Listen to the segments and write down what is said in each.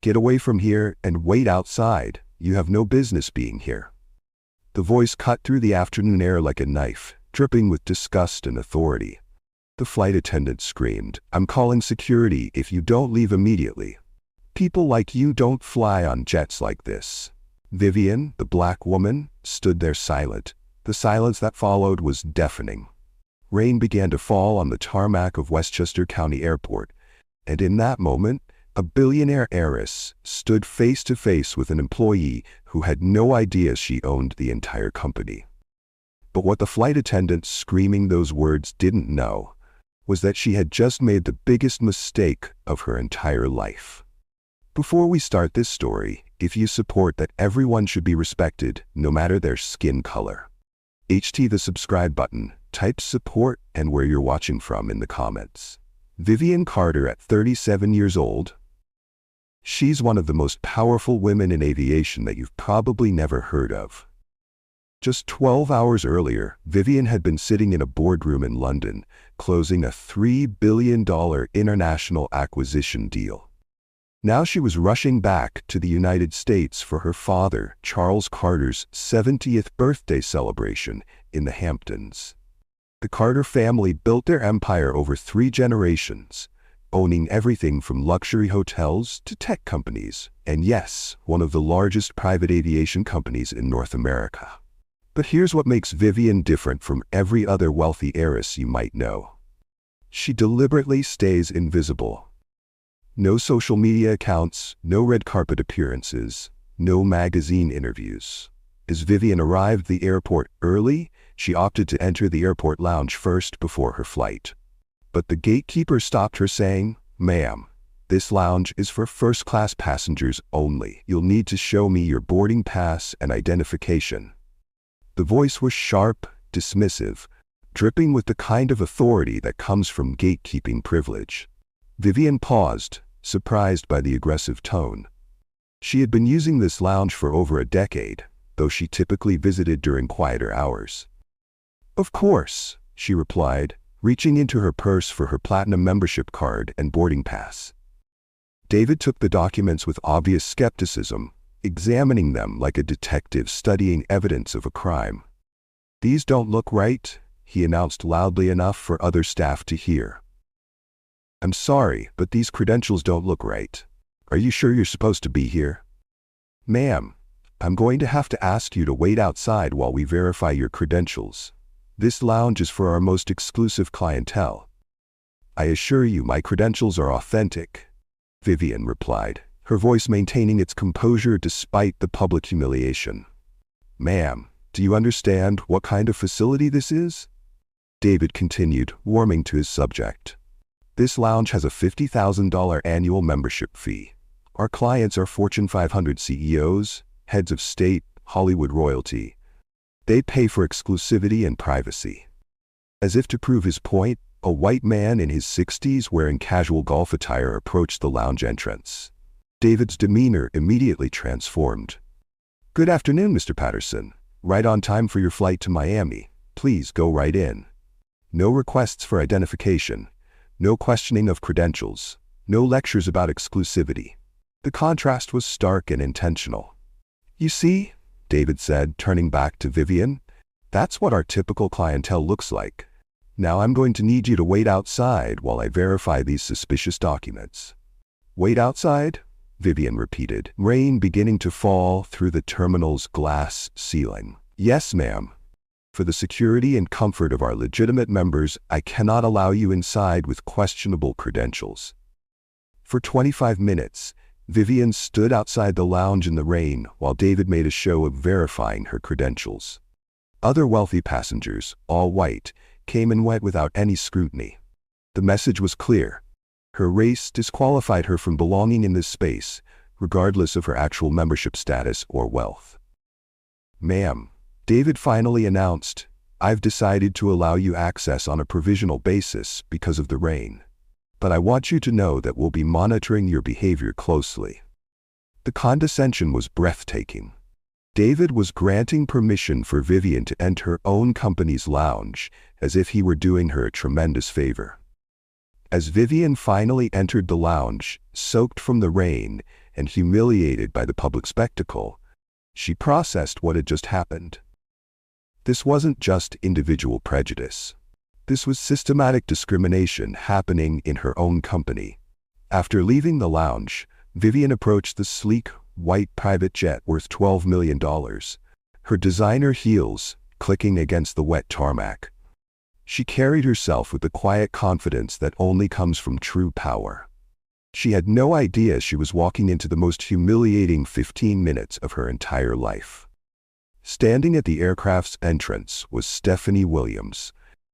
Get away from here and wait outside. You have no business being here." The voice cut through the afternoon air like a knife, dripping with disgust and authority. The flight attendant screamed, "I'm calling security if you don't leave immediately. People like you don't fly on jets like this." Vivian, the black woman, stood there silent. The silence that followed was deafening. Rain began to fall on the tarmac of Westchester County Airport, and in that moment, a billionaire heiress stood face to face with an employee who had no idea she owned the entire company. But what the flight attendant screaming those words didn't know was that she had just made the biggest mistake of her entire life. Before we start this story, if you support that everyone should be respected, no matter their skin color, HT the subscribe button, type support and where you're watching from in the comments. Vivian Carter at 37 years old. She's one of the most powerful women in aviation that you've probably never heard of. Just 12 hours earlier, Vivian had been sitting in a boardroom in London, closing a $3 billion international acquisition deal. Now she was rushing back to the United States for her father, Charles Carter's 70th birthday celebration in the Hamptons. The Carter family built their empire over 3 generations, owning everything from luxury hotels to tech companies, and yes, one of the largest private aviation companies in North America. But here's what makes Vivian different from every other wealthy heiress you might know. She deliberately stays invisible. No social media accounts, no red carpet appearances, no magazine interviews. As Vivian arrived at the airport early, she opted to enter the airport lounge first before her flight. But the gatekeeper stopped her saying, "Ma'am, this lounge is for first-class passengers only. You'll need to show me your boarding pass and identification." The voice was sharp, dismissive, dripping with the kind of authority that comes from gatekeeping privilege. Vivian paused, surprised by the aggressive tone. She had been using this lounge for over a decade, though she typically visited during quieter hours. "Of course," she replied, reaching into her purse for her platinum membership card and boarding pass. David took the documents with obvious skepticism, examining them like a detective studying evidence of a crime. "These don't look right," he announced loudly enough for other staff to hear. "I'm sorry, but these credentials don't look right. Are you sure you're supposed to be here?" "Ma'am, I'm going to have to ask you to wait outside while we verify your credentials. This lounge is for our most exclusive clientele." "I assure you my credentials are authentic," Vivian replied, her voice maintaining its composure despite the public humiliation. "Ma'am, do you understand what kind of facility this is?" David continued, warming to his subject. "This lounge has a $50,000 annual membership fee. Our clients are Fortune 500 CEOs, heads of state, Hollywood royalty. They pay for exclusivity and privacy." As if to prove his point, a white man in his 60s wearing casual golf attire approached the lounge entrance. David's demeanor immediately transformed. "Good afternoon, Mr. Patterson. Right on time for your flight to Miami. Please go right in. No requests for identification. No questioning of credentials. No lectures about exclusivity." The contrast was stark and intentional. "You see," David said, turning back to Vivian, "that's what our typical clientele looks like. Now I'm going to need you to wait outside while I verify these suspicious documents." "Wait outside?" Vivian repeated, rain beginning to fall through the terminal's glass ceiling. "Yes, ma'am. For the security and comfort of our legitimate members, I cannot allow you inside with questionable credentials." For 25 minutes, Vivian stood outside the lounge in the rain while David made a show of verifying her credentials. Other wealthy passengers, all white, came and went without any scrutiny. The message was clear. Her race disqualified her from belonging in this space, regardless of her actual membership status or wealth. "Ma'am," David finally announced, "I've decided to allow you access on a provisional basis because of the rain. But I want you to know that we'll be monitoring your behavior closely." The condescension was breathtaking. David was granting permission for Vivian to enter her own company's lounge, as if he were doing her a tremendous favor. As Vivian finally entered the lounge, soaked from the rain, and humiliated by the public spectacle, she processed what had just happened. This wasn't just individual prejudice. This was systematic discrimination happening in her own company. After leaving the lounge, Vivian approached the sleek, white private jet worth $12 million, her designer heels clicking against the wet tarmac. She carried herself with the quiet confidence that only comes from true power. She had no idea she was walking into the most humiliating 15 minutes of her entire life. Standing at the aircraft's entrance was Stephanie Williams,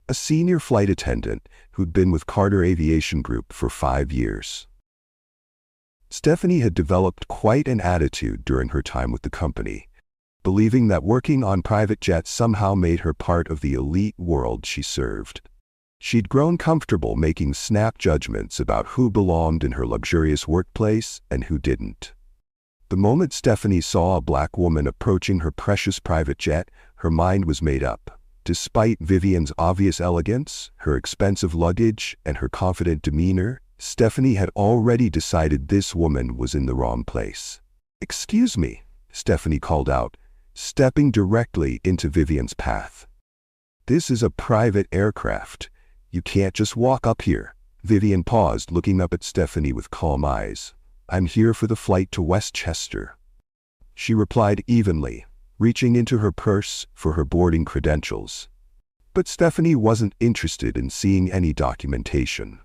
a senior flight attendant who'd been with Carter Aviation Group for 5 years. Stephanie had developed quite an attitude during her time with the company, believing that working on private jets somehow made her part of the elite world she served. She'd grown comfortable making snap judgments about who belonged in her luxurious workplace and who didn't. The moment Stephanie saw a black woman approaching her precious private jet, her mind was made up. Despite Vivian's obvious elegance, her expensive luggage, and her confident demeanor, Stephanie had already decided this woman was in the wrong place. "Excuse me," Stephanie called out, stepping directly into Vivian's path. "This is a private aircraft. You can't just walk up here." Vivian paused, looking up at Stephanie with calm eyes. "I'm here for the flight to Westchester," she replied evenly, reaching into her purse for her boarding credentials. But Stephanie wasn't interested in seeing any documentation.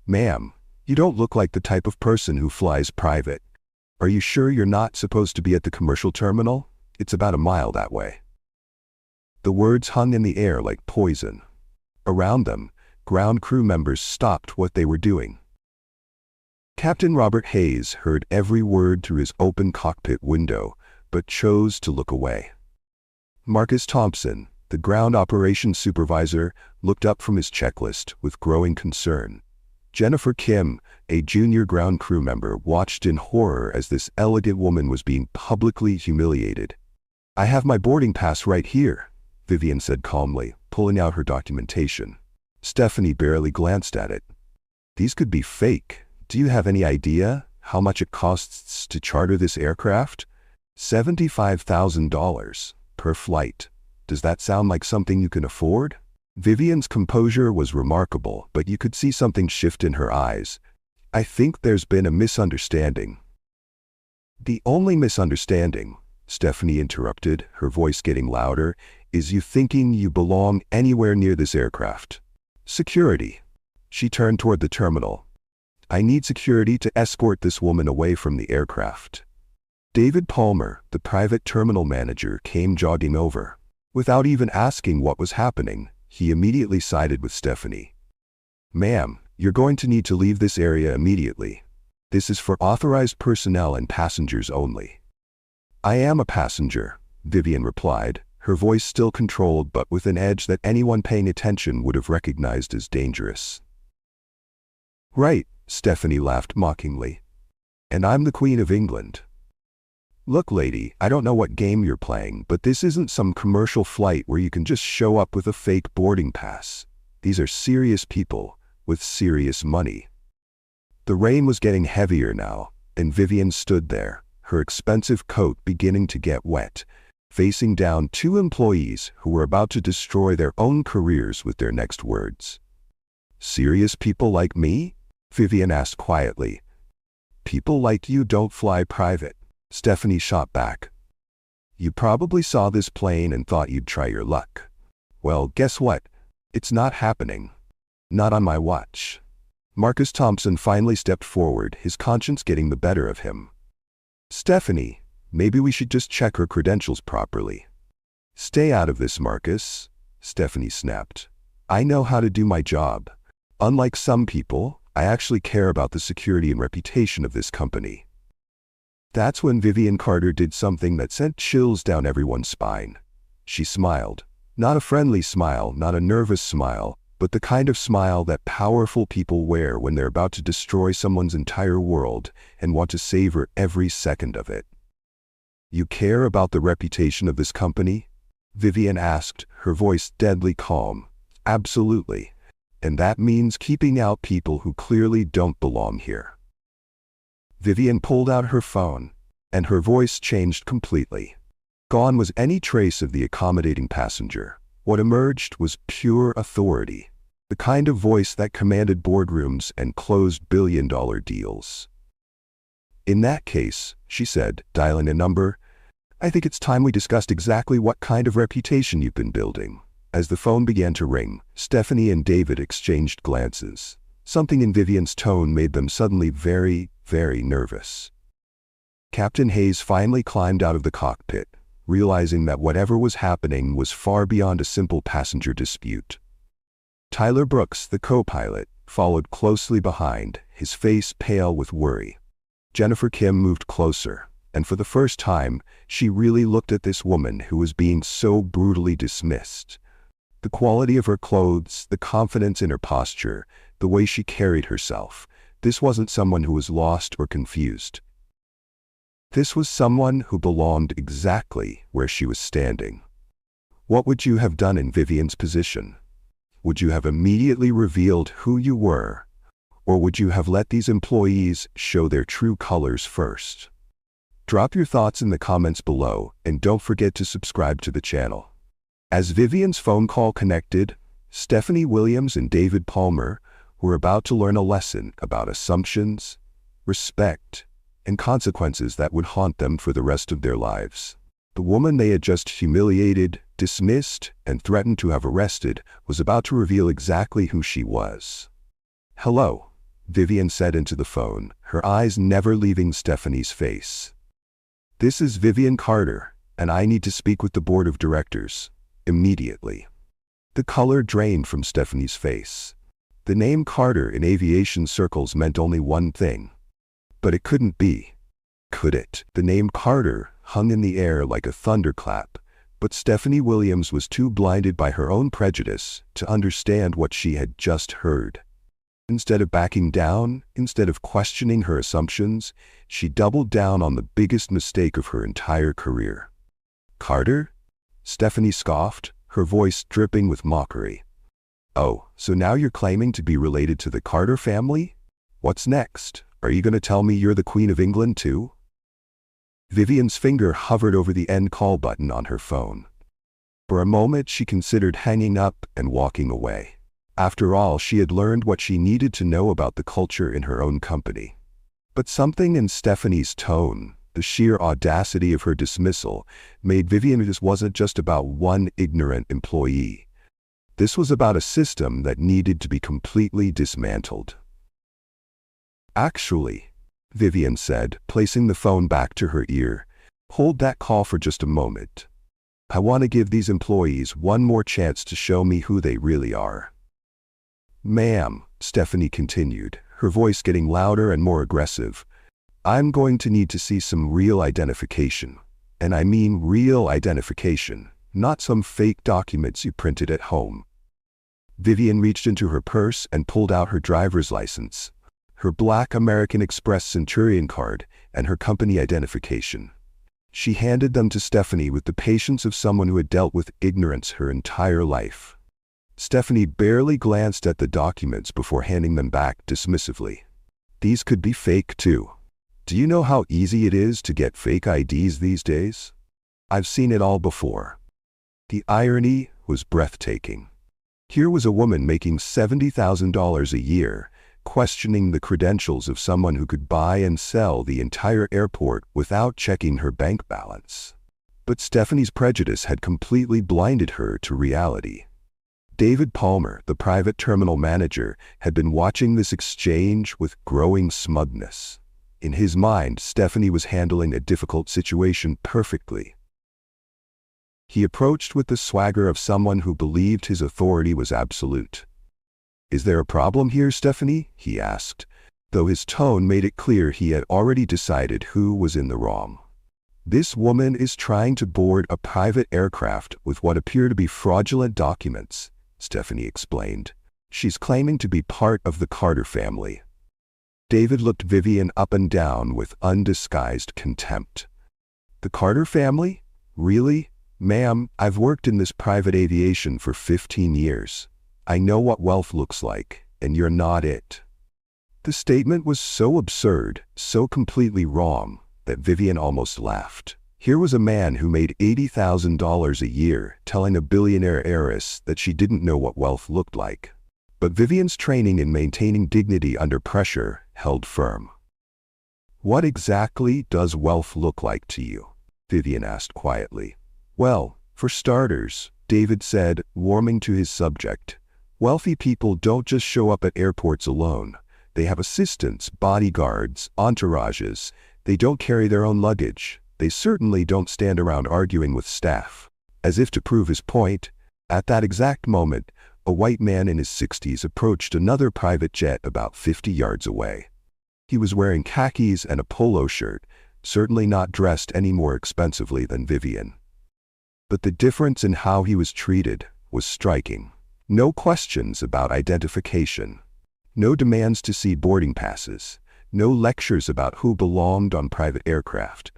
"Ma'am, you don't look like the type of person who flies private. Are you sure you're not supposed to be at the commercial terminal? It's about a mile that way." The words hung in the air like poison. Around them, ground crew members stopped what they were doing. Captain Robert Hayes heard every word through his open cockpit window, but chose to look away. Marcus Thompson, the ground operations supervisor, looked up from his checklist with growing concern. Jennifer Kim, a junior ground crew member, watched in horror as this elegant woman was being publicly humiliated. "I have my boarding pass right here," Vivian said calmly, pulling out her documentation. Stephanie barely glanced at it. "These could be fake. Do you have any idea how much it costs to charter this aircraft? $75,000 per flight. Does that sound like something you can afford?" Vivian's composure was remarkable, but you could see something shift in her eyes. "I think there's been a misunderstanding." "The only misunderstanding," Stephanie interrupted, her voice getting louder, "is you thinking you belong anywhere near this aircraft. Security." She turned toward the terminal. "I need security to escort this woman away from the aircraft." David Palmer, the private terminal manager, came jogging over. Without even asking what was happening, he immediately sided with Stephanie. "Ma'am, you're going to need to leave this area immediately. This is for authorized personnel and passengers only." "I am a passenger," Vivian replied, her voice still controlled but with an edge that anyone paying attention would have recognized as dangerous. "Right," Stephanie laughed mockingly. "And I'm the Queen of England." "Look, lady, I don't know what game you're playing, but this isn't some commercial flight where you can just show up with a fake boarding pass. These are serious people with serious money." The rain was getting heavier now, and Vivian stood there, her expensive coat beginning to get wet, facing down two employees who were about to destroy their own careers with their next words. "Serious people like me?" Vivian asked quietly. "People like you don't fly private," Stephanie shot back. "You probably saw this plane and thought you'd try your luck. Well, guess what? It's not happening. Not on my watch." Marcus Thompson finally stepped forward, his conscience getting the better of him. "Stephanie, maybe we should just check her credentials properly." "Stay out of this, Marcus," Stephanie snapped. "I know how to do my job. Unlike some people, I actually care about the security and reputation of this company." That's when Vivian Carter did something that sent chills down everyone's spine. She smiled. Not a friendly smile, not a nervous smile, but the kind of smile that powerful people wear when they're about to destroy someone's entire world and want to savor every second of it. "You care about the reputation of this company?" Vivian asked, her voice deadly calm. "Absolutely. And that means keeping out people who clearly don't belong here." Vivian pulled out her phone, and her voice changed completely. Gone was any trace of the accommodating passenger. What emerged was pure authority, the kind of voice that commanded boardrooms and closed billion-dollar deals. "In that case," she said, dialing a number, "I think it's time we discussed exactly what kind of reputation you've been building." As the phone began to ring, Stephanie and David exchanged glances. Something in Vivian's tone made them suddenly very, very nervous. Captain Hayes finally climbed out of the cockpit, realizing that whatever was happening was far beyond a simple passenger dispute. Tyler Brooks, the co-pilot, followed closely behind, his face pale with worry. Jennifer Kim moved closer, and for the first time, she really looked at this woman who was being so brutally dismissed. The quality of her clothes, the confidence in her posture, the way she carried herself. This wasn't someone who was lost or confused. This was someone who belonged exactly where she was standing. What would you have done in Vivian's position? Would you have immediately revealed who you were, or would you have let these employees show their true colors first? Drop your thoughts in the comments below, and don't forget to subscribe to the channel. As Vivian's phone call connected, Stephanie Williams and David Palmer were about to learn a lesson about assumptions, respect, and consequences that would haunt them for the rest of their lives. The woman they had just humiliated, dismissed, and threatened to have arrested was about to reveal exactly who she was. "Hello," Vivian said into the phone, her eyes never leaving Stephanie's face. "This is Vivian Carter, and I need to speak with the board of directors, immediately." The color drained from Stephanie's face. The name Carter in aviation circles meant only one thing. But it couldn't be. Could it? The name Carter hung in the air like a thunderclap, but Stephanie Williams was too blinded by her own prejudice to understand what she had just heard. Instead of backing down, instead of questioning her assumptions, she doubled down on the biggest mistake of her entire career. "Carter?" Stephanie scoffed, her voice dripping with mockery. "Oh, so now you're claiming to be related to the Carter family? What's next? Are you going to tell me you're the Queen of England too?" Vivian's finger hovered over the end call button on her phone. For a moment she considered hanging up and walking away. After all, she had learned what she needed to know about the culture in her own company. But something in Stephanie's tone, the sheer audacity of her dismissal, made Vivian this wasn't just about one ignorant employee. This was about a system that needed to be completely dismantled. "Actually," Vivian said, placing the phone back to her ear, "hold that call for just a moment. I want to give these employees one more chance to show me who they really are." "Ma'am," Stephanie continued, her voice getting louder and more aggressive, "I'm going to need to see some real identification. And I mean real identification, not some fake documents you printed at home." Vivian reached into her purse and pulled out her driver's license, her black American Express Centurion card, and her company identification. She handed them to Stephanie with the patience of someone who had dealt with ignorance her entire life. Stephanie barely glanced at the documents before handing them back dismissively. "These could be fake too. Do you know how easy it is to get fake IDs these days? I've seen it all before." The irony was breathtaking. Here was a woman making $70,000 a year, questioning the credentials of someone who could buy and sell the entire airport without checking her bank balance. But Stephanie's prejudice had completely blinded her to reality. David Palmer, the private terminal manager, had been watching this exchange with growing smugness. In his mind, Stephanie was handling a difficult situation perfectly. He approached with the swagger of someone who believed his authority was absolute. "Is there a problem here, Stephanie?" he asked, though his tone made it clear he had already decided who was in the wrong. "This woman is trying to board a private aircraft with what appear to be fraudulent documents," Stephanie explained. "She's claiming to be part of the Carter family." David looked Vivian up and down with undisguised contempt. "The Carter family? Really? Ma'am, I've worked in this private aviation for 15 years. I know what wealth looks like, and you're not it." The statement was so absurd, so completely wrong, that Vivian almost laughed. Here was a man who made $80,000 a year telling a billionaire heiress that she didn't know what wealth looked like. But Vivian's training in maintaining dignity under pressure held firm. "What exactly does wealth look like to you?" Vivian asked quietly. "Well, for starters," David said, warming to his subject, "wealthy people don't just show up at airports alone. They have assistants, bodyguards, entourages. They don't carry their own luggage. They certainly don't stand around arguing with staff." As if to prove his point, at that exact moment, a white man in his 60s approached another private jet about 50 yards away. He was wearing khakis and a polo shirt, certainly not dressed any more expensively than Vivian. But the difference in how he was treated was striking. No questions about identification. No demands to see boarding passes. No lectures about who belonged on private aircraft.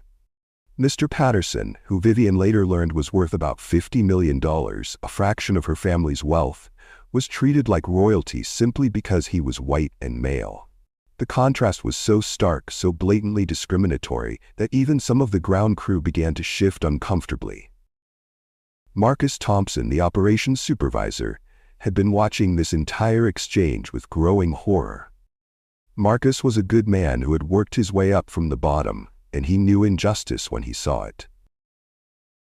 Mr. Patterson, who Vivian later learned was worth about $50 million, a fraction of her family's wealth, was treated like royalty simply because he was white and male. The contrast was so stark, so blatantly discriminatory, that even some of the ground crew began to shift uncomfortably. Marcus Thompson, the operations supervisor, had been watching this entire exchange with growing horror. Marcus was a good man who had worked his way up from the bottom, and he knew injustice when he saw it.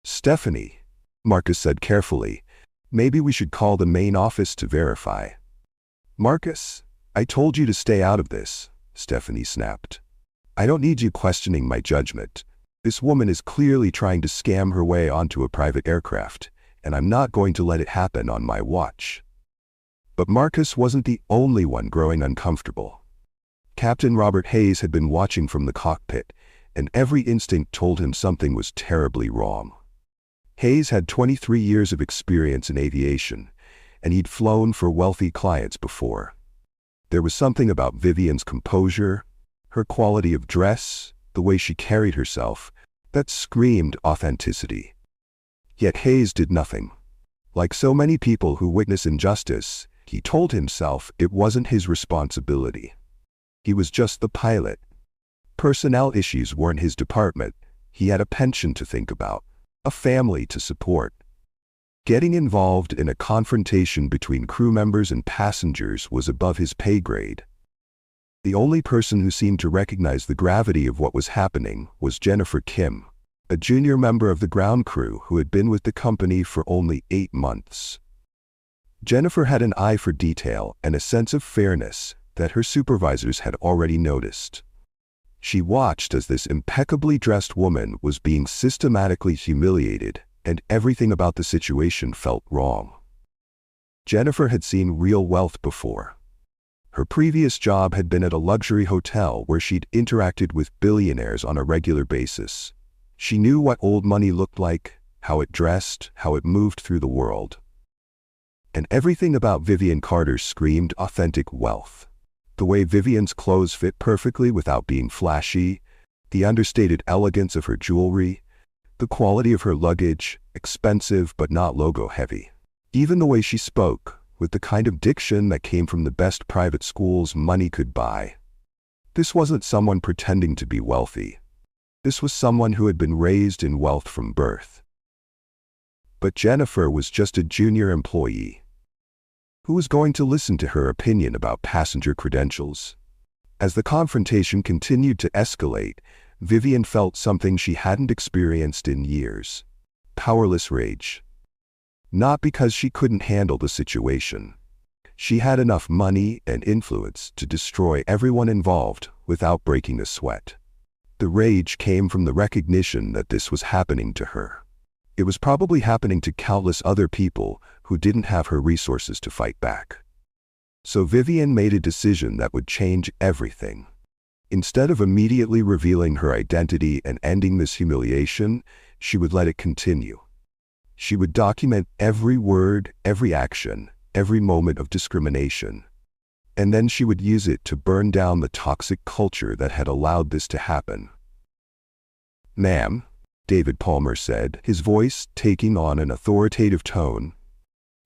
"Stephanie," Marcus said carefully, "maybe we should call the main office to verify." "Marcus, I told you to stay out of this," Stephanie snapped. "I don't need you questioning my judgment. This woman is clearly trying to scam her way onto a private aircraft, and I'm not going to let it happen on my watch." But Marcus wasn't the only one growing uncomfortable. Captain Robert Hayes had been watching from the cockpit, and every instinct told him something was terribly wrong. Hayes had 23 years of experience in aviation, and he'd flown for wealthy clients before. There was something about Vivian's composure, her quality of dress, the way she carried herself, that screamed authenticity. Yet Hayes did nothing. Like so many people who witness injustice, he told himself it wasn't his responsibility. He was just the pilot. Personnel issues weren't his department. He had a pension to think about, a family to support. Getting involved in a confrontation between crew members and passengers was above his pay grade. The only person who seemed to recognize the gravity of what was happening was Jennifer Kim, a junior member of the ground crew who had been with the company for only 8 months. Jennifer had an eye for detail and a sense of fairness that her supervisors had already noticed. She watched as this impeccably dressed woman was being systematically humiliated, and everything about the situation felt wrong. Jennifer had seen real wealth before. Her previous job had been at a luxury hotel where she'd interacted with billionaires on a regular basis. She knew what old money looked like, how it dressed, how it moved through the world. And everything about Vivian Carter screamed authentic wealth. The way Vivian's clothes fit perfectly without being flashy, the understated elegance of her jewelry, the quality of her luggage, expensive but not logo-heavy. Even the way she spoke, with the kind of diction that came from the best private schools money could buy. This wasn't someone pretending to be wealthy. This was someone who had been raised in wealth from birth. But Jennifer was just a junior employee. Who was going to listen to her opinion about passenger credentials? As the confrontation continued to escalate, Vivian felt something she hadn't experienced in years. Powerless rage. Not because she couldn't handle the situation. She had enough money and influence to destroy everyone involved without breaking a sweat. The rage came from the recognition that this was happening to her. It was probably happening to countless other people who didn't have her resources to fight back. So Vivian made a decision that would change everything. Instead of immediately revealing her identity and ending this humiliation, she would let it continue. She would document every word, every action, every moment of discrimination. And then she would use it to burn down the toxic culture that had allowed this to happen. "Ma'am," David Palmer said, his voice taking on an authoritative tone,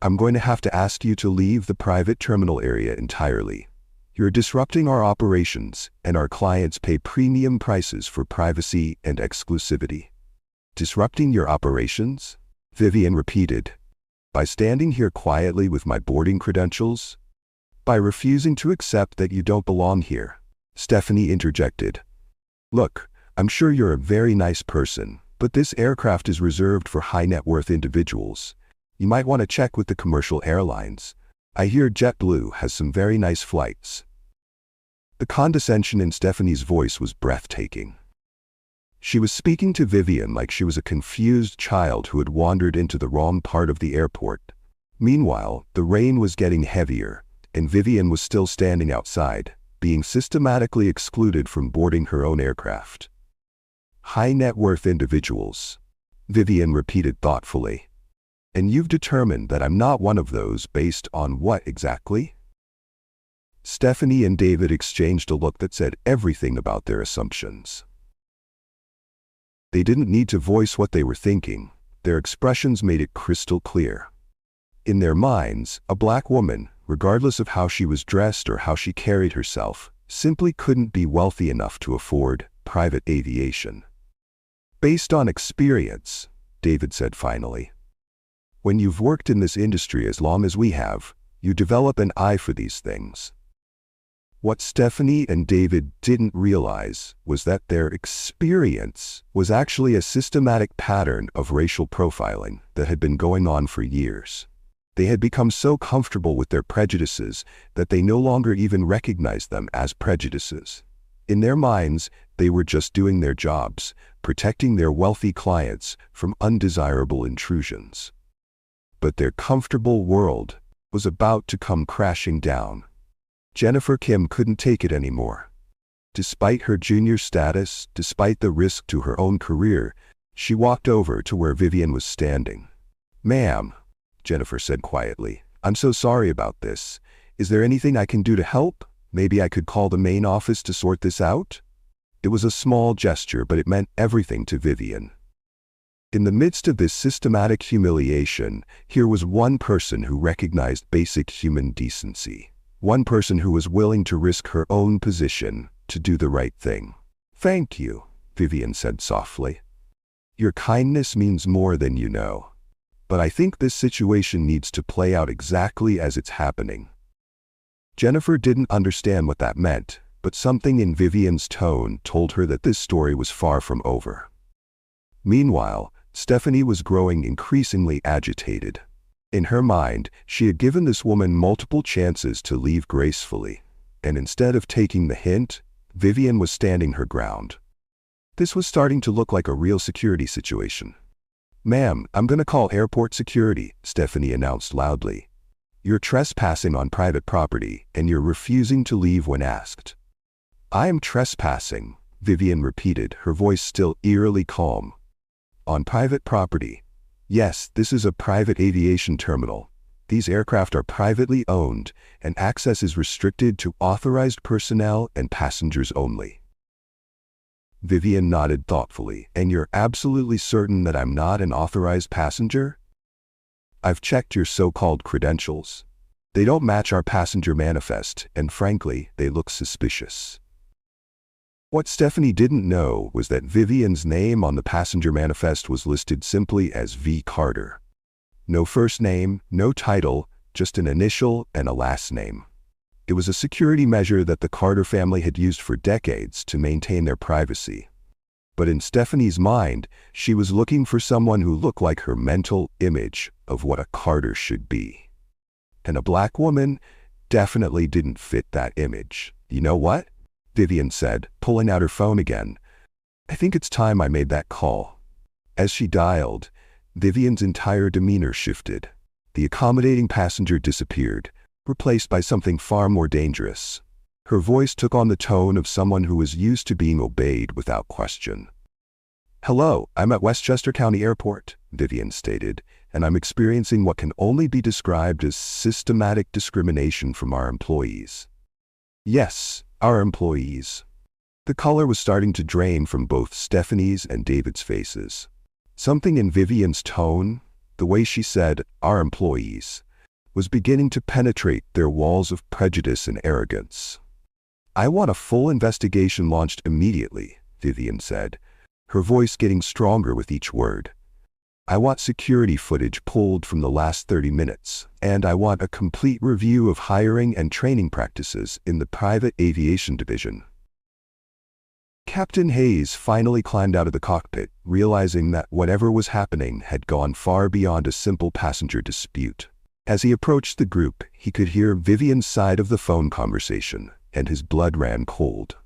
"I'm going to have to ask you to leave the private terminal area entirely. You're disrupting our operations, and our clients pay premium prices for privacy and exclusivity. Disrupting your operations? Vivian repeated. By standing here quietly with my boarding credentials? By refusing to accept that you don't belong here? Stephanie interjected. Look, I'm sure you're a very nice person, but this aircraft is reserved for high-net-worth individuals. You might want to check with the commercial airlines. I hear JetBlue has some very nice flights. The condescension in Stephanie's voice was breathtaking. She was speaking to Vivian like she was a confused child who had wandered into the wrong part of the airport. Meanwhile, the rain was getting heavier, and Vivian was still standing outside, being systematically excluded from boarding her own aircraft. High-net-worth individuals, Vivian repeated thoughtfully. And you've determined that I'm not one of those based on what exactly? Stephanie and David exchanged a look that said everything about their assumptions. They didn't need to voice what they were thinking. Their expressions made it crystal clear. In their minds, a black woman, regardless of how she was dressed or how she carried herself, simply couldn't be wealthy enough to afford private aviation. Based on experience, David said finally. When you've worked in this industry as long as we have, you develop an eye for these things. What Stephanie and David didn't realize was that their experience was actually a systematic pattern of racial profiling that had been going on for years. They had become so comfortable with their prejudices that they no longer even recognized them as prejudices. In their minds, they were just doing their jobs, protecting their wealthy clients from undesirable intrusions. But their comfortable world was about to come crashing down. Jennifer Kim couldn't take it anymore. Despite her junior status, despite the risk to her own career, she walked over to where Vivian was standing. "Ma'am," Jennifer said quietly, "I'm so sorry about this. Is there anything I can do to help? Maybe I could call the main office to sort this out?" It was a small gesture, but it meant everything to Vivian. In the midst of this systematic humiliation, here was one person who recognized basic human decency. One person who was willing to risk her own position to do the right thing. "Thank you," Vivian said softly. "Your kindness means more than you know. But I think this situation needs to play out exactly as it's happening." Jennifer didn't understand what that meant, but something in Vivian's tone told her that this story was far from over. Meanwhile, Stephanie was growing increasingly agitated. In her mind, she had given this woman multiple chances to leave gracefully, and instead of taking the hint, Vivian was standing her ground. This was starting to look like a real security situation. "Ma'am, I'm going to call airport security," Stephanie announced loudly. "You're trespassing on private property, and you're refusing to leave when asked." "I am trespassing," Vivian repeated, her voice still eerily calm. "On private property. Yes, this is a private aviation terminal. These aircraft are privately owned, and access is restricted to authorized personnel and passengers only." Vivian nodded thoughtfully. "And you're absolutely certain that I'm not an authorized passenger?" "I've checked your so-called credentials. They don't match our passenger manifest, and frankly, they look suspicious." What Stephanie didn't know was that Vivian's name on the passenger manifest was listed simply as V. Carter. No first name, no title, just an initial and a last name. It was a security measure that the Carter family had used for decades to maintain their privacy. But in Stephanie's mind, she was looking for someone who looked like her mental image of what a Carter should be. And a black woman definitely didn't fit that image. "You know what?" Vivian said, pulling out her phone again. "I think it's time I made that call." As she dialed, Vivian's entire demeanor shifted. The accommodating passenger disappeared, replaced by something far more dangerous. Her voice took on the tone of someone who was used to being obeyed without question. "Hello, I'm at Westchester County Airport," Vivian stated, "and I'm experiencing what can only be described as systematic discrimination from our employees." "Yes, our employees." The color was starting to drain from both Stephanie's and David's faces. Something in Vivian's tone, the way she said, "our employees," was beginning to penetrate their walls of prejudice and arrogance. "I want a full investigation launched immediately," Vivian said, her voice getting stronger with each word. "I want security footage pulled from the last 30 minutes, and I want a complete review of hiring and training practices in the private aviation division." Captain Hayes finally climbed out of the cockpit, realizing that whatever was happening had gone far beyond a simple passenger dispute. As he approached the group, he could hear Vivian's side of the phone conversation, and his blood ran cold.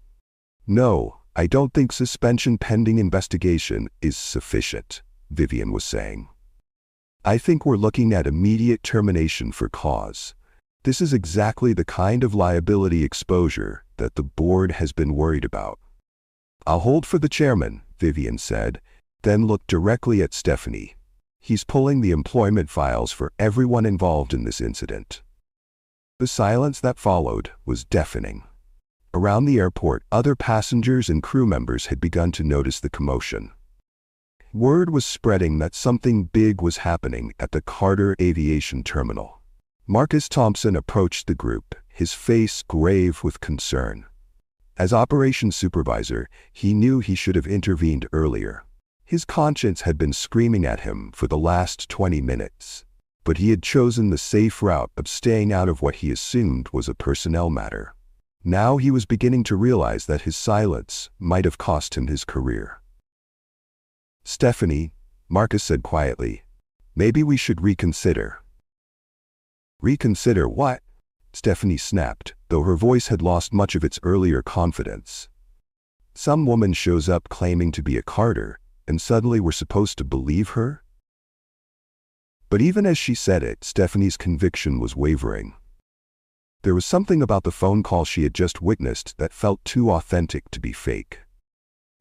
"No, I don't think suspension pending investigation is sufficient," Vivian was saying. "I think we're looking at immediate termination for cause. This is exactly the kind of liability exposure that the board has been worried about." "I'll hold for the chairman," Vivian said, then looked directly at Stephanie. "He's pulling the employment files for everyone involved in this incident." The silence that followed was deafening. Around the airport, other passengers and crew members had begun to notice the commotion. Word was spreading that something big was happening at the Carter Aviation Terminal. Marcus Thompson approached the group, his face grave with concern. As operations supervisor, he knew he should have intervened earlier. His conscience had been screaming at him for the last 20 minutes, but he had chosen the safe route of staying out of what he assumed was a personnel matter. Now he was beginning to realize that his silence might have cost him his career. "Stephanie," Marcus said quietly, "maybe we should reconsider." "Reconsider what?" Stephanie snapped, though her voice had lost much of its earlier confidence. "Some woman shows up claiming to be a Carter, and suddenly we're supposed to believe her?" But even as she said it, Stephanie's conviction was wavering. There was something about the phone call she had just witnessed that felt too authentic to be fake.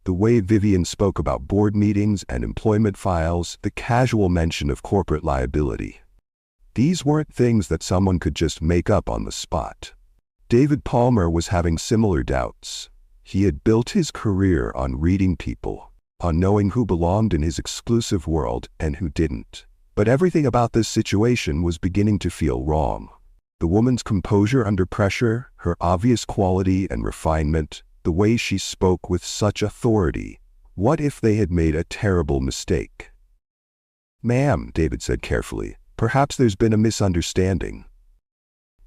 The way Vivian spoke about board meetings and employment files, the casual mention of corporate liability. These weren't things that someone could just make up on the spot. David Palmer was having similar doubts. He had built his career on reading people, on knowing who belonged in his exclusive world and who didn't. But everything about this situation was beginning to feel wrong. The woman's composure under pressure, her obvious quality and refinement, the way she spoke with such authority. What if they had made a terrible mistake? "Ma'am," David said carefully, "perhaps there's been a misunderstanding."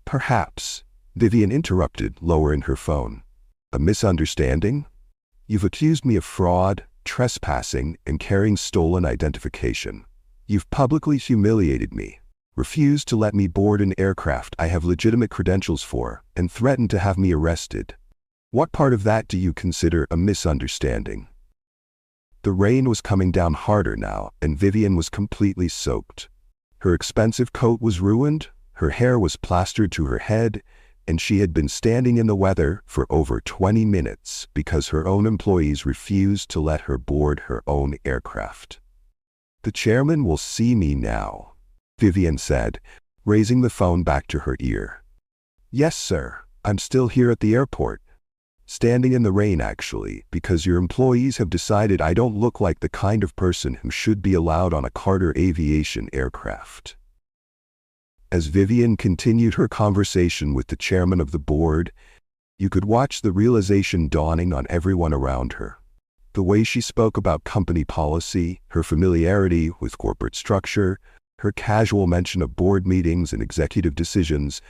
"Perhaps," Vivian interrupted, lowering her phone. "A misunderstanding? You've accused me of fraud, trespassing, and carrying stolen identification. You've publicly humiliated me, refused to let me board an aircraft I have legitimate credentials for, and threatened to have me arrested. What part of that do you consider a misunderstanding?" The rain was coming down harder now, and Vivian was completely soaked. Her expensive coat was ruined, her hair was plastered to her head, and she had been standing in the weather for over 20 minutes because her own employees refused to let her board her own aircraft. "The chairman will see me now," Vivian said, raising the phone back to her ear. "Yes, sir. I'm still here at the airport. Standing in the rain, actually, because your employees have decided I don't look like the kind of person who should be allowed on a Carter Aviation aircraft." As Vivian continued her conversation with the chairman of the board, you could watch the realization dawning on everyone around her. The way she spoke about company policy, her familiarity with corporate structure, her casual mention of board meetings and executive decisions,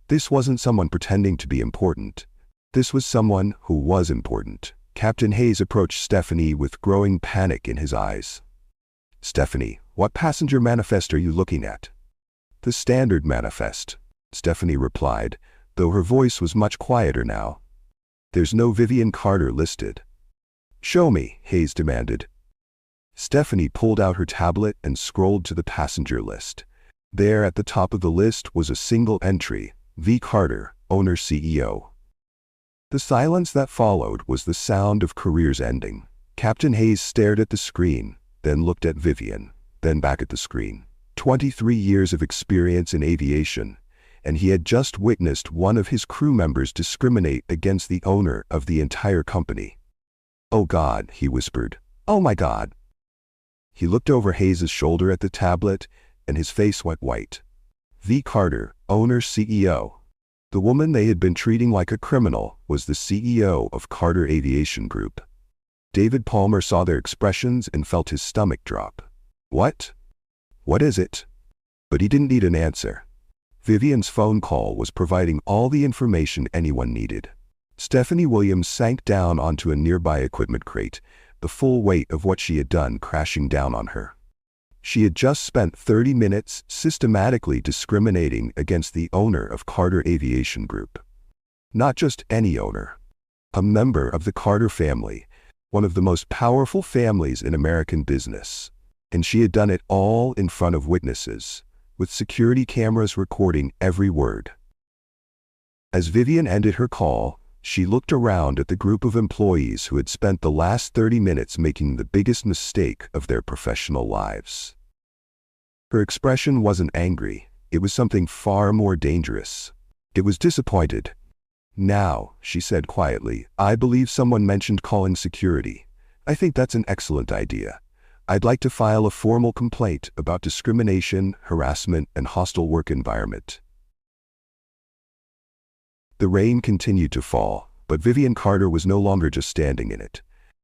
this wasn't someone pretending to be important. This was someone who was important. Captain Hayes approached Stephanie with growing panic in his eyes. "Stephanie, what passenger manifest are you looking at?" "The standard manifest," Stephanie replied, though her voice was much quieter now. "There's no Vivian Carter listed." "Show me," Hayes demanded. Stephanie pulled out her tablet and scrolled to the passenger list. There at the top of the list was a single entry, V. Carter, owner CEO. The silence that followed was the sound of careers ending. Captain Hayes stared at the screen, then looked at Vivian, then back at the screen. 23 years of experience in aviation, and he had just witnessed one of his crew members discriminate against the owner of the entire company. "Oh God," he whispered. "Oh my God." He looked over Hayes' shoulder at the tablet, and his face went white. V. Carter, owner CEO. The woman they had been treating like a criminal was the CEO of Carter Aviation Group. David Palmer saw their expressions and felt his stomach drop. What? What is it? But he didn't need an answer. Vivian's phone call was providing all the information anyone needed. Stephanie Williams sank down onto a nearby equipment crate, the full weight of what she had done crashing down on her. She had just spent 30 minutes systematically discriminating against the owner of Carter Aviation Group. Not just any owner. A member of the Carter family, one of the most powerful families in American business. And she had done it all in front of witnesses, with security cameras recording every word. As Vivian ended her call, she looked around at the group of employees who had spent the last 30 minutes making the biggest mistake of their professional lives. Her expression wasn't angry, it was something far more dangerous. It was disappointed. Now, she said quietly, I believe someone mentioned calling security. I think that's an excellent idea. I'd like to file a formal complaint about discrimination, harassment, and hostile work environment. The rain continued to fall, but Vivian Carter was no longer just standing in it.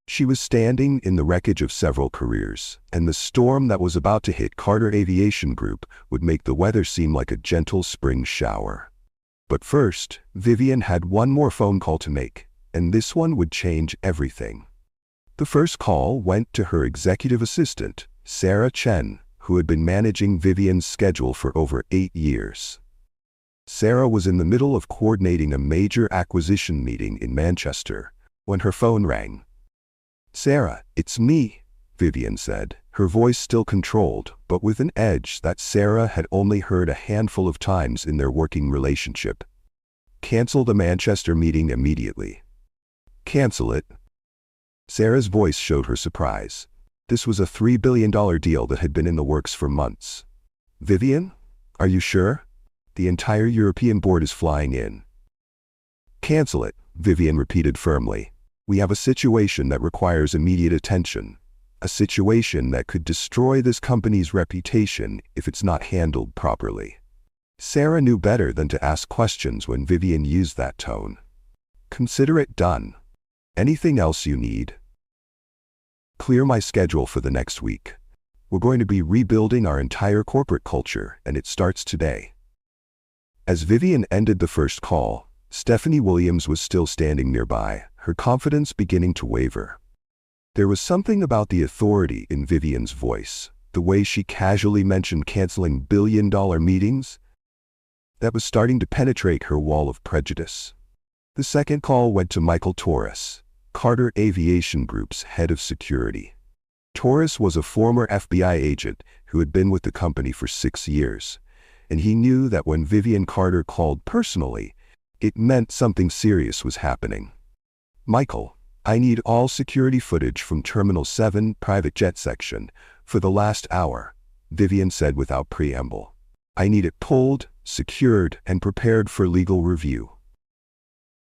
She was standing in the wreckage of several careers, and the storm that was about to hit Carter Aviation Group would make the weather seem like a gentle spring shower. But first, Vivian had one more phone call to make, and this one would change everything. The first call went to her executive assistant, Sarah Chen, who had been managing Vivian's schedule for over 8 years. Sarah was in the middle of coordinating a major acquisition meeting in Manchester when her phone rang. Sarah, it's me, Vivian said, her voice still controlled, but with an edge that Sarah had only heard a handful of times in their working relationship. Cancel the Manchester meeting immediately. Cancel it? Sarah's voice showed her surprise. This was a $3 billion deal that had been in the works for months. Vivian? Are you sure? The entire European board is flying in. Cancel it, Vivian repeated firmly. We have a situation that requires immediate attention. A situation that could destroy this company's reputation if it's not handled properly. Sarah knew better than to ask questions when Vivian used that tone. Consider it done. Anything else you need? Clear my schedule for the next week. We're going to be rebuilding our entire corporate culture, and it starts today. As Vivian ended the first call, Stephanie Williams was still standing nearby, her confidence beginning to waver. There was something about the authority in Vivian's voice, the way she casually mentioned canceling billion-dollar meetings, that was starting to penetrate her wall of prejudice. The second call went to Michael Torres, Carter Aviation Group's head of security. Torres was a former FBI agent who had been with the company for 6 years, and he knew that when Vivian Carter called personally, it meant something serious was happening. Michael, I need all security footage from Terminal 7 private jet section for the last hour, Vivian said without preamble. I need it pulled, secured, and prepared for legal review.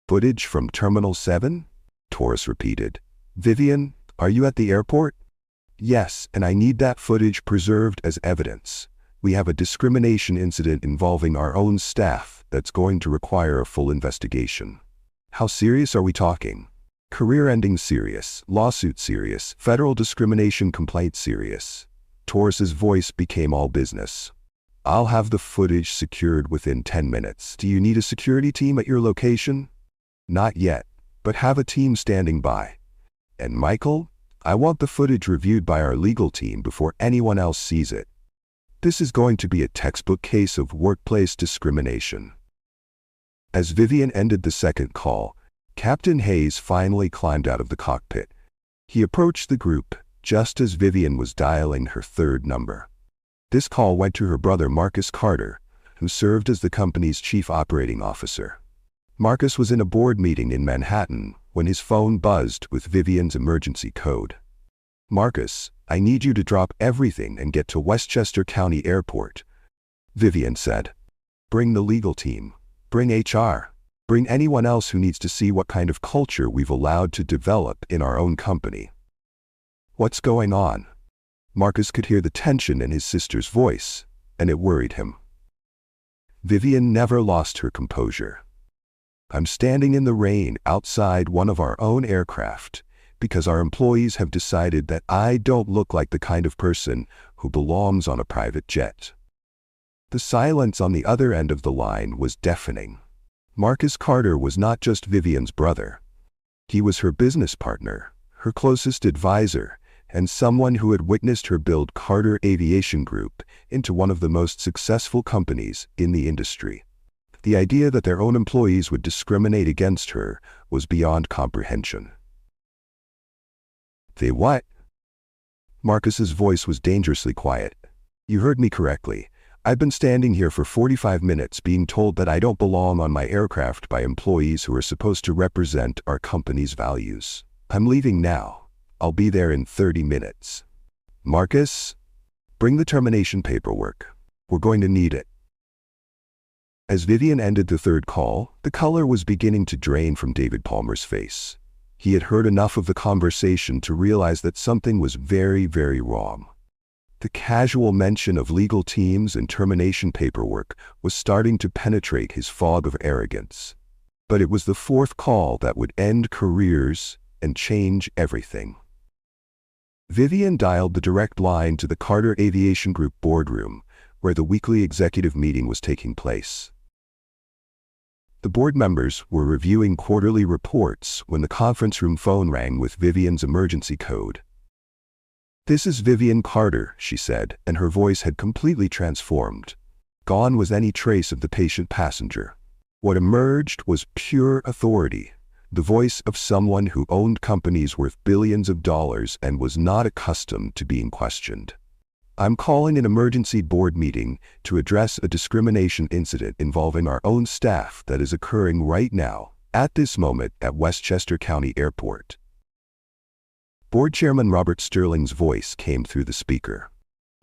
Footage from Terminal 7? Torres repeated. Vivian, are you at the airport? Yes, and I need that footage preserved as evidence. We have a discrimination incident involving our own staff that's going to require a full investigation. How serious are we talking? Career-ending serious, lawsuit serious, federal discrimination complaint serious. Torres's voice became all business. I'll have the footage secured within 10 minutes. Do you need a security team at your location? Not yet, but have a team standing by. And Michael, I want the footage reviewed by our legal team before anyone else sees it. This is going to be a textbook case of workplace discrimination. As Vivian ended the second call, Captain Hayes finally climbed out of the cockpit. He approached the group just as Vivian was dialing her third number. This call went to her brother Marcus Carter, who served as the company's chief operating officer. Marcus was in a board meeting in Manhattan when his phone buzzed with Vivian's emergency code. Marcus, I need you to drop everything and get to Westchester County Airport, Vivian said. Bring the legal team. Bring HR. Bring anyone else who needs to see what kind of culture we've allowed to develop in our own company. What's going on? Marcus could hear the tension in his sister's voice, and it worried him. Vivian never lost her composure. I'm standing in the rain outside one of our own aircraft because our employees have decided that I don't look like the kind of person who belongs on a private jet. The silence on the other end of the line was deafening. Marcus Carter was not just Vivian's brother. He was her business partner, her closest advisor, and someone who had witnessed her build Carter Aviation Group into one of the most successful companies in the industry. The idea that their own employees would discriminate against her was beyond comprehension. "They what?" Marcus's voice was dangerously quiet. "You heard me correctly. I've been standing here for 45 minutes being told that I don't belong on my aircraft by employees who are supposed to represent our company's values. I'm leaving now. I'll be there in 30 minutes. Marcus, bring the termination paperwork. We're going to need it." As Vivian ended the third call, the color was beginning to drain from David Palmer's face. He had heard enough of the conversation to realize that something was very, very wrong. The casual mention of legal teams and termination paperwork was starting to penetrate his fog of arrogance. But it was the fourth call that would end careers and change everything. Vivian dialed the direct line to the Carter Aviation Group boardroom, where the weekly executive meeting was taking place. The board members were reviewing quarterly reports when the conference room phone rang with Vivian's emergency code. "This is Vivian Carter," she said, and her voice had completely transformed. Gone was any trace of the patient passenger. What emerged was pure authority, the voice of someone who owned companies worth billions of dollars and was not accustomed to being questioned. "I'm calling an emergency board meeting to address a discrimination incident involving our own staff that is occurring right now, at this moment, at Westchester County Airport." Board Chairman Robert Sterling's voice came through the speaker.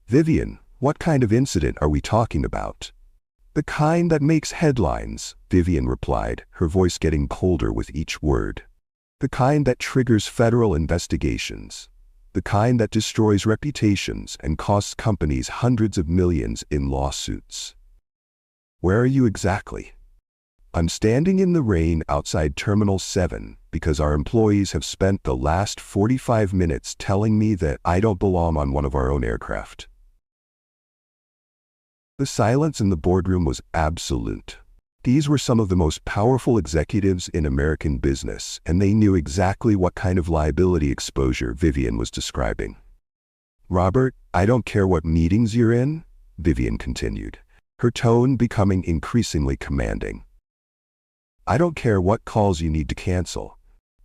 "Vivian, what kind of incident are we talking about?" "The kind that makes headlines," Vivian replied, her voice getting colder with each word. "The kind that triggers federal investigations. The kind that destroys reputations and costs companies hundreds of millions in lawsuits." "Where are you exactly?" "I'm standing in the rain outside Terminal 7 because our employees have spent the last 45 minutes telling me that I don't belong on one of our own aircraft." The silence in the boardroom was absolute. These were some of the most powerful executives in American business, and they knew exactly what kind of liability exposure Vivian was describing. "Robert, I don't care what meetings you're in," Vivian continued, her tone becoming increasingly commanding. "I don't care what calls you need to cancel.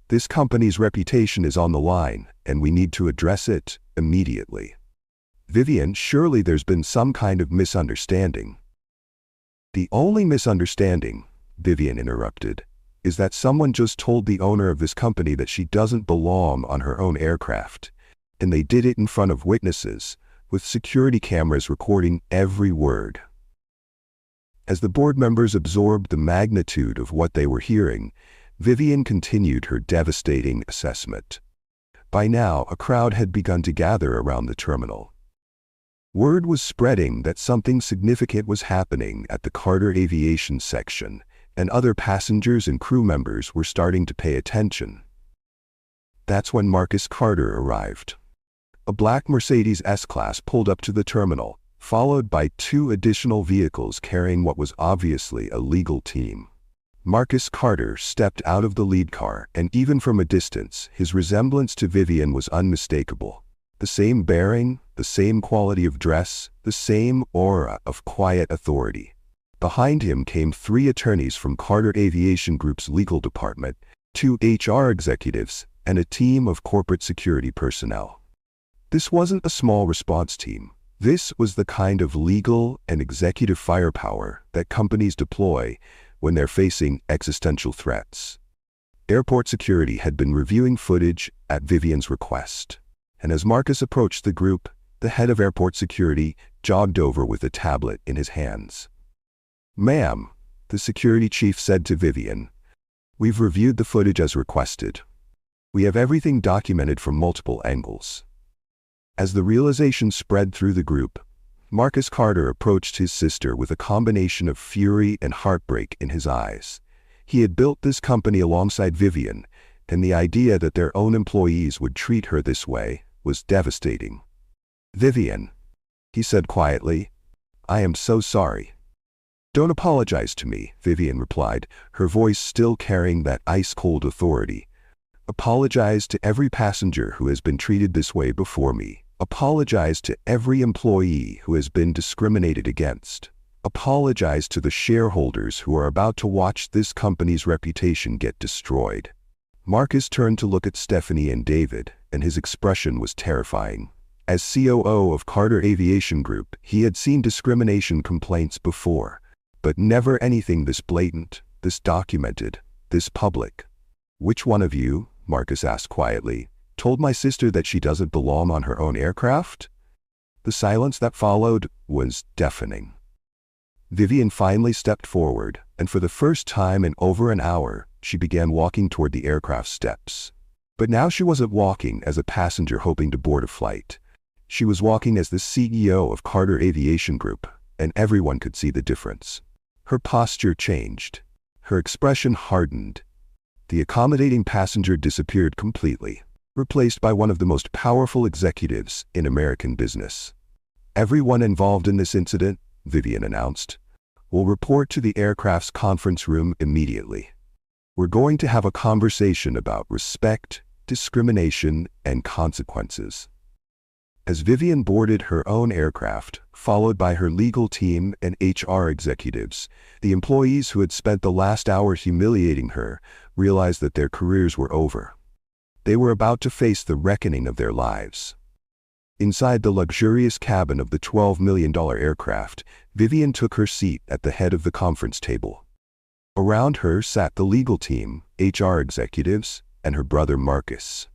This company's reputation is on the line, and we need to address it immediately." "Vivian, surely there's been some kind of misunderstanding." "The only misunderstanding," Vivian interrupted, "is that someone just told the owner of this company that she doesn't belong on her own aircraft, and they did it in front of witnesses, with security cameras recording every word." As the board members absorbed the magnitude of what they were hearing, Vivian continued her devastating assessment. By now, a crowd had begun to gather around the terminal. Word was spreading that something significant was happening at the Carter Aviation section, and other passengers and crew members were starting to pay attention. That's when Marcus Carter arrived. A black Mercedes S-Class pulled up to the terminal, followed by 2 additional vehicles carrying what was obviously a legal team. Marcus Carter stepped out of the lead car, and even from a distance, his resemblance to Vivian was unmistakable. The same bearing, the same quality of dress, the same aura of quiet authority. Behind him came 3 attorneys from Carter Aviation Group's legal department, 2 HR executives, and a team of corporate security personnel. This wasn't a small response team. This was the kind of legal and executive firepower that companies deploy when they're facing existential threats. Airport security had been reviewing footage at Vivian's request, and as Marcus approached the group, the head of airport security jogged over with a tablet in his hands. "Ma'am," the security chief said to Vivian, "we've reviewed the footage as requested. We have everything documented from multiple angles." As the realization spread through the group, Marcus Carter approached his sister with a combination of fury and heartbreak in his eyes. He had built this company alongside Vivian, and the idea that their own employees would treat her this way was devastating. "Vivian," he said quietly, "I am so sorry." "Don't apologize to me," Vivian replied, her voice still carrying that ice-cold authority. "Apologize to every passenger who has been treated this way before me. Apologize to every employee who has been discriminated against. Apologize to the shareholders who are about to watch this company's reputation get destroyed." Marcus turned to look at Stephanie and David, and his expression was terrifying. As COO of Carter Aviation Group, he had seen discrimination complaints before, but never anything this blatant, this documented, this public. "Which one of you," Marcus asked quietly, "told my sister that she doesn't belong on her own aircraft?" The silence that followed was deafening. Vivian finally stepped forward, and for the first time in over an hour, she began walking toward the aircraft steps. But now she wasn't walking as a passenger hoping to board a flight. She was walking as the CEO of Carter Aviation Group, and everyone could see the difference. Her posture changed. Her expression hardened. The accommodating passenger disappeared completely, replaced by one of the most powerful executives in American business. "Everyone involved in this incident," Vivian announced, "will report to the aircraft's conference room immediately. We're going to have a conversation about respect, discrimination, and consequences." As Vivian boarded her own aircraft, followed by her legal team and HR executives, the employees who had spent the last hour humiliating her realized that their careers were over. They were about to face the reckoning of their lives. Inside the luxurious cabin of the $12 million aircraft, Vivian took her seat at the head of the conference table. Around her sat the legal team, HR executives, and her brother Marcus.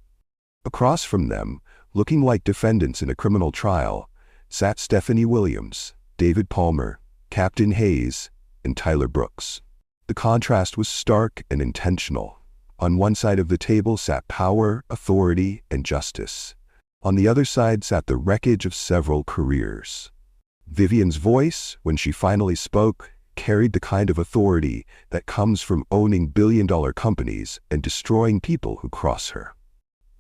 Across from them, looking like defendants in a criminal trial, sat Stephanie Williams, David Palmer, Captain Hayes, and Tyler Brooks. The contrast was stark and intentional. On one side of the table sat power, authority, and justice. On the other side sat the wreckage of several careers. Vivian's voice, when she finally spoke, carried the kind of authority that comes from owning billion-dollar companies and destroying people who cross her.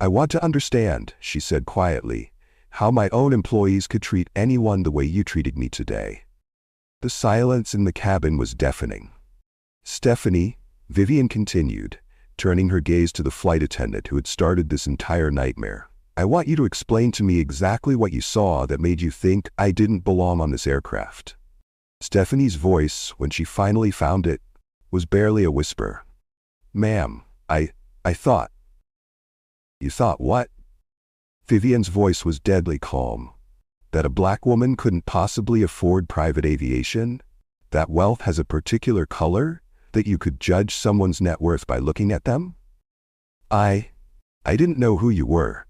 "I want to understand," she said quietly, "how my own employees could treat anyone the way you treated me today." The silence in the cabin was deafening. "Stephanie," Vivian continued, turning her gaze to the flight attendant who had started this entire nightmare, "I want you to explain to me exactly what you saw that made you think I didn't belong on this aircraft." Stephanie's voice, when she finally found it, was barely a whisper. "Ma'am, I thought." "You thought what?" Vivian's voice was deadly calm. "That a black woman couldn't possibly afford private aviation? That wealth has a particular color? That you could judge someone's net worth by looking at them?" I didn't know who you were."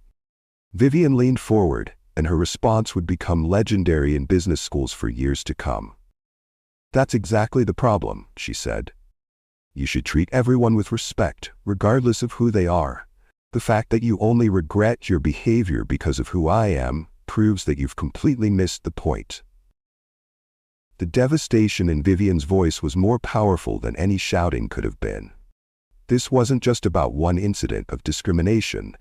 Vivian leaned forward, and her response would become legendary in business schools for years to come. "That's exactly the problem," she said. "You should treat everyone with respect, regardless of who they are. The fact that you only regret your behavior because of who I am proves that you've completely missed the point." The devastation in Vivian's voice was more powerful than any shouting could have been. This wasn't just about one incident of discrimination.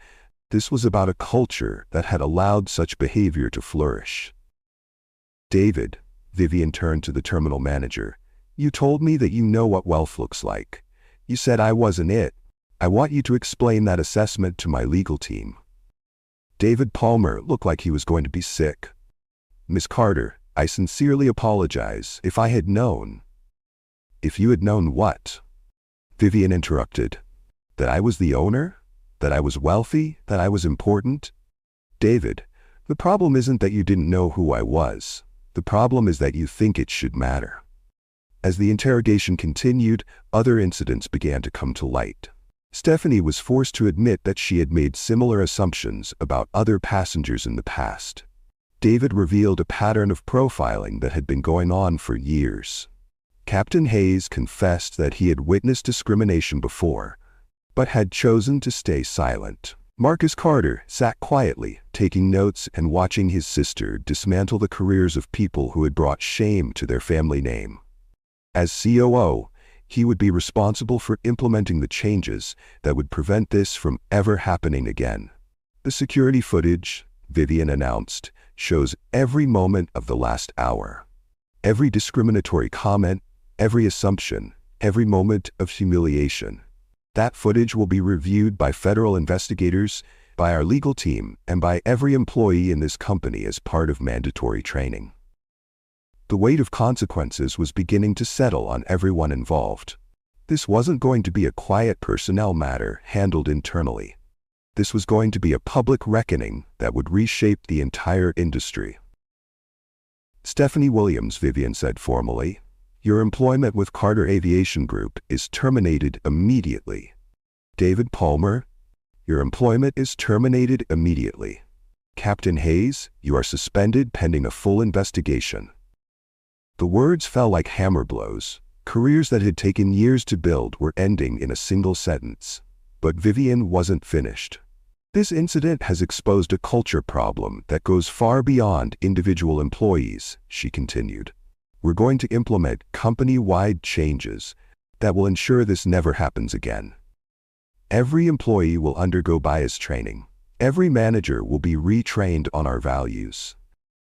This was about a culture that had allowed such behavior to flourish. "David," Vivian turned to the terminal manager, "you told me that you know what wealth looks like. You said I wasn't it. I want you to explain that assessment to my legal team." David Palmer looked like he was going to be sick. "Miss Carter, I sincerely apologize if I had known." "If you had known what?" Vivian interrupted. "That I was the owner? That I was wealthy? That I was important?" "David, the problem isn't that you didn't know who I was. The problem is that you think it should matter." As the interrogation continued, other incidents began to come to light. Stephanie was forced to admit that she had made similar assumptions about other passengers in the past. David revealed a pattern of profiling that had been going on for years. Captain Hayes confessed that he had witnessed discrimination before, but had chosen to stay silent. Marcus Carter sat quietly, taking notes and watching his sister dismantle the careers of people who had brought shame to their family name. As COO, he would be responsible for implementing the changes that would prevent this from ever happening again. The security footage, Vivian announced, shows every moment of the last hour. Every discriminatory comment, every assumption, every moment of humiliation. That footage will be reviewed by federal investigators, by our legal team, and by every employee in this company as part of mandatory training. The weight of consequences was beginning to settle on everyone involved. This wasn't going to be a quiet personnel matter handled internally. This was going to be a public reckoning that would reshape the entire industry. Stephanie Williams, Vivian said formally, "Your employment with Carter Aviation Group is terminated immediately." David Palmer, "Your employment is terminated immediately." Captain Hayes, "You are suspended pending a full investigation." The words fell like hammer blows. Careers that had taken years to build were ending in a single sentence. But Vivian wasn't finished. This incident has exposed a culture problem that goes far beyond individual employees, she continued. We're going to implement company-wide changes that will ensure this never happens again. Every employee will undergo bias training. Every manager will be retrained on our values.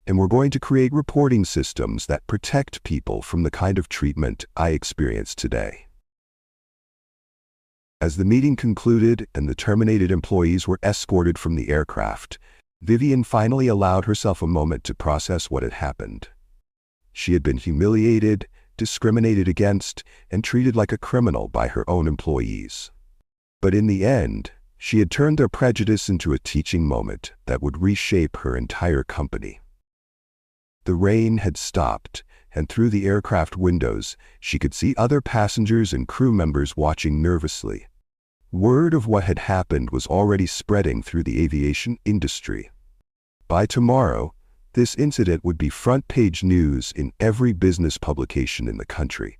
And we're going to create reporting systems that protect people from the kind of treatment I experience today. As the meeting concluded and the terminated employees were escorted from the aircraft, Vivian finally allowed herself a moment to process what had happened. She had been humiliated, discriminated against, and treated like a criminal by her own employees. But in the end, she had turned their prejudice into a teaching moment that would reshape her entire company. The rain had stopped, and through the aircraft windows, she could see other passengers and crew members watching nervously. Word of what had happened was already spreading through the aviation industry. By tomorrow, this incident would be front-page news in every business publication in the country.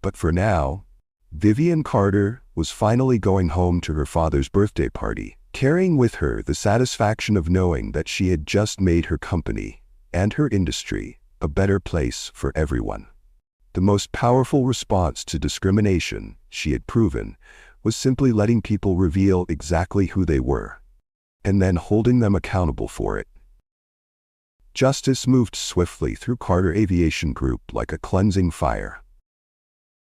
But for now, Vivian Carter was finally going home to her father's birthday party, carrying with her the satisfaction of knowing that she had just made her company and her industry a better place for everyone. The most powerful response to discrimination, she had proven, was simply letting people reveal exactly who they were, and then holding them accountable for it. Justice moved swiftly through Carter Aviation Group like a cleansing fire.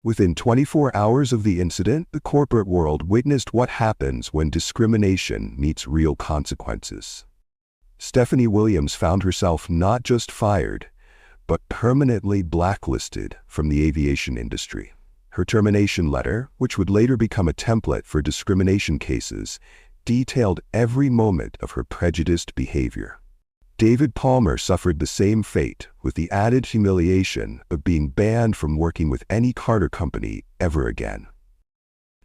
Within 24 hours of the incident, the corporate world witnessed what happens when discrimination meets real consequences. Stephanie Williams found herself not just fired, but permanently blacklisted from the aviation industry. Her termination letter, which would later become a template for discrimination cases, detailed every moment of her prejudiced behavior. David Palmer suffered the same fate, with the added humiliation of being banned from working with any Carter company ever again.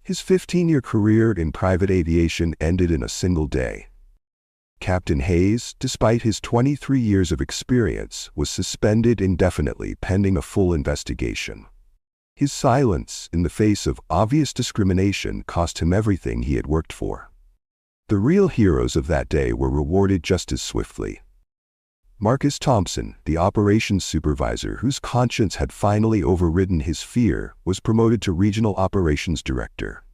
His 15-year career in private aviation ended in a single day. Captain Hayes, despite his 23 years of experience, was suspended indefinitely pending a full investigation. His silence in the face of obvious discrimination cost him everything he had worked for. The real heroes of that day were rewarded just as swiftly. Marcus Thompson, the operations supervisor whose conscience had finally overridden his fear, was promoted to regional operations director.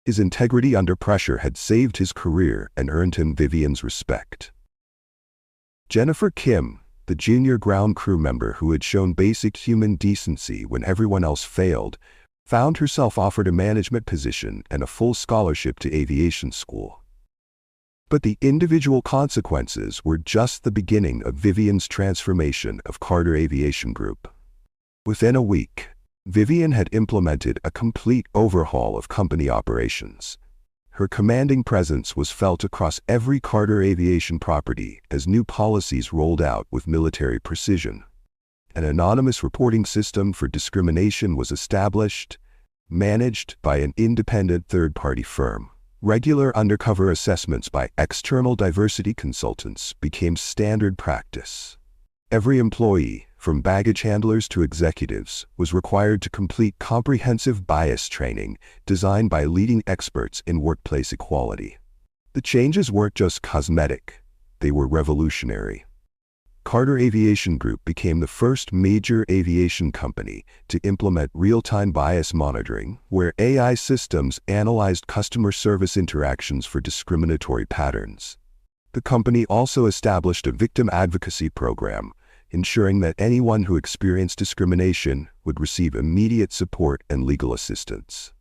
His integrity under pressure had saved his career and earned him Vivian's respect. Jennifer Kim, the junior ground crew member who had shown basic human decency when everyone else failed, found herself offered a management position and a full scholarship to aviation school. But the individual consequences were just the beginning of Vivian's transformation of Carter Aviation Group. Within a week, Vivian had implemented a complete overhaul of company operations. Her commanding presence was felt across every Carter Aviation property as new policies rolled out with military precision. An anonymous reporting system for discrimination was established, managed by an independent third-party firm. Regular undercover assessments by external diversity consultants became standard practice. Every employee, from baggage handlers to executives, was required to complete comprehensive bias training designed by leading experts in workplace equality. The changes weren't just cosmetic, they were revolutionary. Carter Aviation Group became the first major aviation company to implement real-time bias monitoring, where AI systems analyzed customer service interactions for discriminatory patterns. The company also established a victim advocacy program, ensuring that anyone who experienced discrimination would receive immediate support and legal assistance.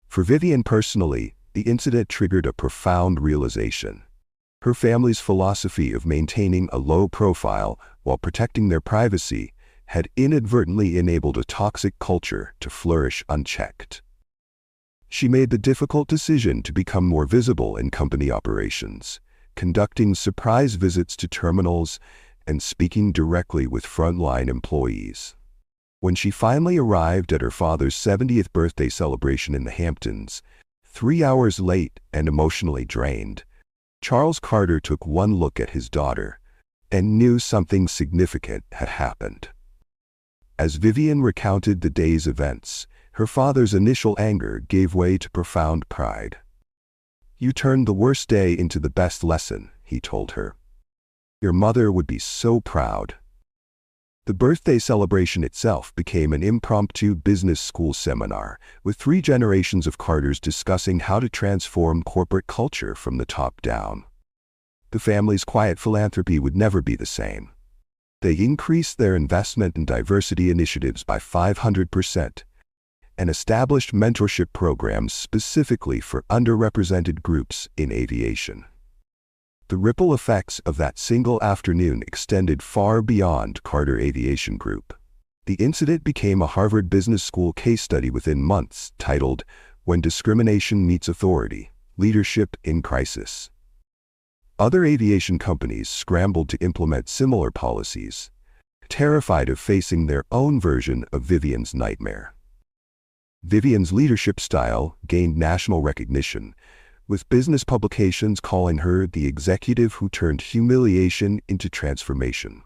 For Vivian personally, the incident triggered a profound realization. Her family's philosophy of maintaining a low profile while protecting their privacy had inadvertently enabled a toxic culture to flourish unchecked. She made the difficult decision to become more visible in company operations, conducting surprise visits to terminals and speaking directly with frontline employees. When she finally arrived at her father's 70th birthday celebration in the Hamptons, 3 hours late and emotionally drained, Charles Carter took one look at his daughter and knew something significant had happened. As Vivian recounted the day's events, her father's initial anger gave way to profound pride. "You turned the worst day into the best lesson," he told her. "Your mother would be so proud." The birthday celebration itself became an impromptu business school seminar, with 3 generations of Carters discussing how to transform corporate culture from the top down. The family's quiet philanthropy would never be the same. They increased their investment in diversity initiatives by 500% and established mentorship programs specifically for underrepresented groups in aviation. The ripple effects of that single afternoon extended far beyond Carter Aviation Group. The incident became a Harvard Business School case study within months, titled, "When Discrimination Meets Authority: Leadership in Crisis." Other aviation companies scrambled to implement similar policies, terrified of facing their own version of Vivian's nightmare. Vivian's leadership style gained national recognition, with business publications calling her the executive who turned humiliation into transformation.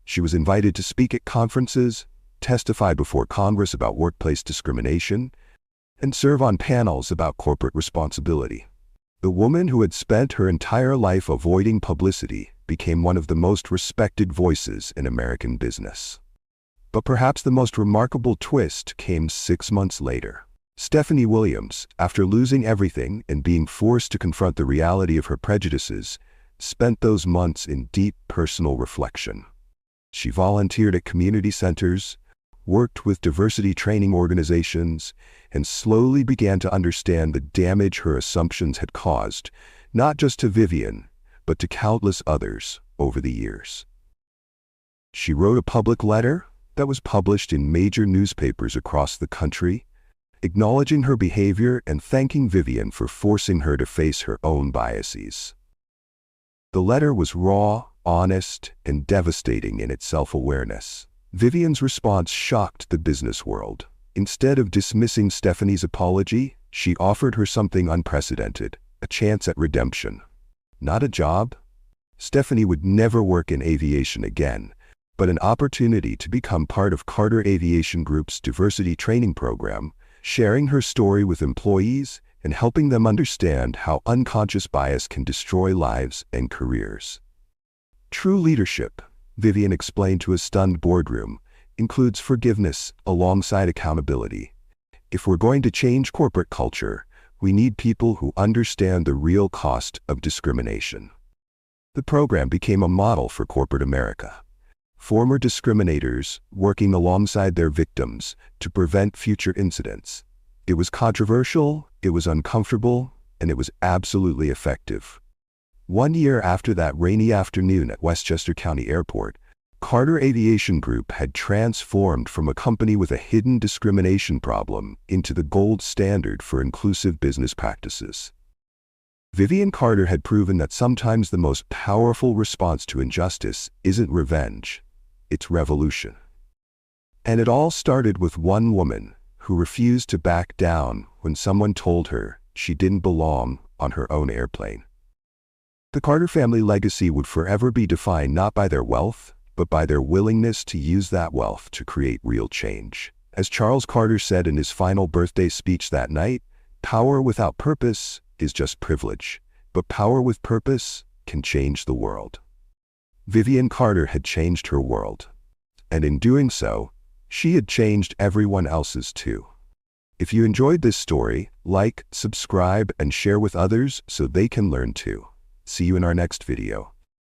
She was invited to speak at conferences, testify before Congress about workplace discrimination, and serve on panels about corporate responsibility. The woman who had spent her entire life avoiding publicity became one of the most respected voices in American business. But perhaps the most remarkable twist came 6 months later. Stephanie Williams, after losing everything and being forced to confront the reality of her prejudices, spent those months in deep personal reflection. She volunteered at community centers, worked with diversity training organizations, and slowly began to understand the damage her assumptions had caused, not just to Vivian, but to countless others over the years. She wrote a public letter that was published in major newspapers across the country, acknowledging her behavior and thanking Vivian for forcing her to face her own biases. The letter was raw, honest, and devastating in its self-awareness. Vivian's response shocked the business world. Instead of dismissing Stephanie's apology, she offered her something unprecedented: a chance at redemption. Not a job. Stephanie would never work in aviation again, but an opportunity to become part of Carter Aviation Group's diversity training program, sharing her story with employees and helping them understand how unconscious bias can destroy lives and careers. True leadership, Vivian explained to a stunned boardroom, includes forgiveness alongside accountability. If we're going to change corporate culture, we need people who understand the real cost of discrimination. The program became a model for corporate America. Former discriminators working alongside their victims to prevent future incidents. It was controversial, it was uncomfortable, and it was absolutely effective. 1 year after that rainy afternoon at Westchester County Airport, Carter Aviation Group had transformed from a company with a hidden discrimination problem into the gold standard for inclusive business practices. Vivian Carter had proven that sometimes the most powerful response to injustice isn't revenge, it's revolution. And it all started with one woman who refused to back down when someone told her she didn't belong on her own airplane. The Carter family legacy would forever be defined not by their wealth, but by their willingness to use that wealth to create real change. As Charles Carter said in his final birthday speech that night, "Power without purpose is just privilege, But power with purpose can change the world. Vivian Carter had changed her world. And in doing so, she had changed everyone else's too. If you enjoyed this story, like, subscribe, and share with others so they can learn too. See you in our next video.